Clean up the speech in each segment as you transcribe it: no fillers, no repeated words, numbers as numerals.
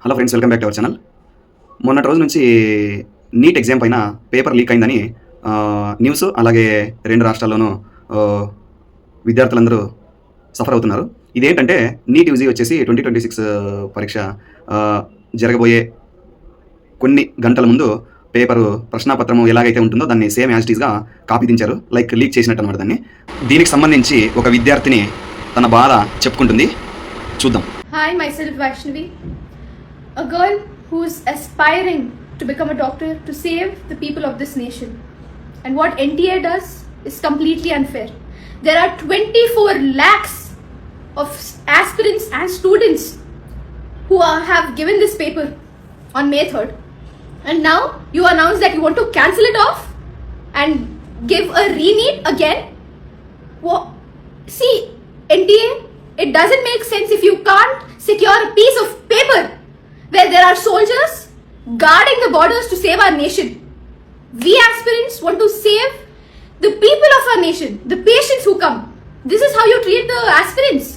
Hello friends, welcome back to our channel. మొన్నటి రోజు నుంచి నీట్ ఎగ్జామ్ పైన పేపర్ లీక్ అయిందని న్యూస్, అలాగే రెండు రాష్ట్రాల్లోనూ విద్యార్థులందరూ సఫర్ అవుతున్నారు. ఇదేంటంటే నీట్ యూజీ వచ్చేసి 2026 పరీక్ష జరగబోయే కొన్ని గంటల ముందు పేపరు ప్రశ్నాపత్రము ఎలాగైతే ఉంటుందో దాన్ని సేమ్ యాజ్ టీజ్గా కాపీ దించారు, లైక్ లీక్ చేసినట్టు అనమాట. దీనికి సంబంధించి ఒక విద్యార్థిని తన బాధ చెప్పుకుంటుంది, చూద్దాం. Hi, myself Vaishnavi, a girl who's aspiring to become a doctor to save the people of this nation. And what NTA does is completely unfair. There are 24 lakhs of aspirants and students who have given this paper on May 3rd. And now you announce that you want to cancel it off and give a re-NEET again. See, NTA, it doesn't make sense if you can't secure a piece of paper where there are soldiers guarding the borders to save our nation. We aspirants want to save the people of our nation, the patients who come. This is how you treat the aspirants.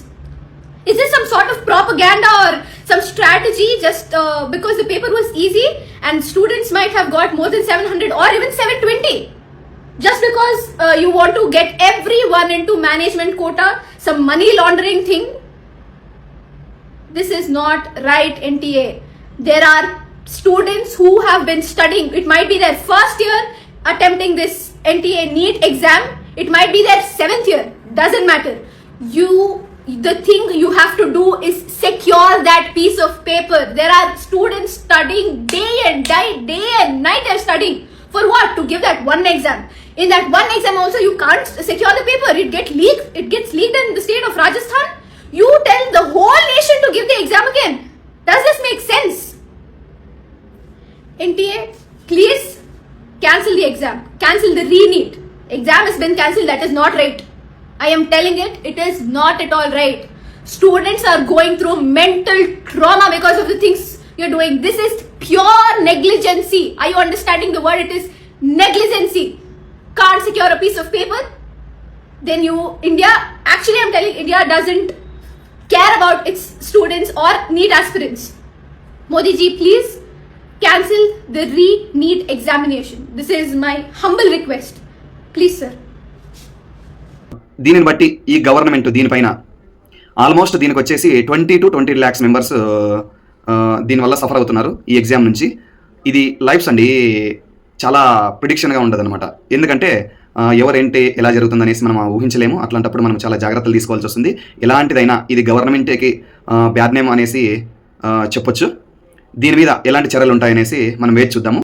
Is this some sort of propaganda or some strategy just because the paper was easy and students might have got more than 700 or even 720? Just because you want to get everyone into management quota, some money laundering thing? This is not right, NTA. There are students who have been studying. It might be their first year attempting this NTA NEET exam. It might be their 7th year. Doesn't matter. The thing you have to do is secure that piece of paper. There are students studying day and night they're studying. For what? To give that one exam. In that one exam also you can't secure the paper. It gets leaked in the state of Rajasthan. You tell the whole nation to give the exam again. Does this make sense? NTA, please cancel the exam. Cancel the re-NEET. Exam has been cancelled. That is not right. I am telling it. It is not at all right. Students are going through mental trauma because of the things you're doing. This is pure negligency. Are you understanding the word? It is negligency. Can't secure a piece of paper? Then India, actually I'm telling, India doesn't care about its students or NEET aspirants. Modi ji, please cancel the re-NEET examination. This is my humble request. Please, sir. దీనిని బట్టి ఈ government దీనిపైన almost దీనికి వచ్చేసి 20 to 20 lakhs members దీనివల్ల suffer అవుతున్నారు ఈ exam నుంచి. ఇది లైఫ్స్ అండి, చాలా ప్రిడిక్షన్గా ఉండదు అనమాట. ఎందుకంటే ఎవరేంటి ఎలా జరుగుతుందనేసి మనం ఊహించలేము. అట్లాంటప్పుడు మనం చాలా జాగ్రత్తలు తీసుకోవాల్సి వస్తుంది. ఎలాంటిదైనా ఇది గవర్నమెంట్కి బ్యాడ్ నేమ్ అనేసి చెప్పొచ్చు. దీని మీద ఎలాంటి చర్యలు ఉంటాయనేసి మనం వేచి చూద్దాము.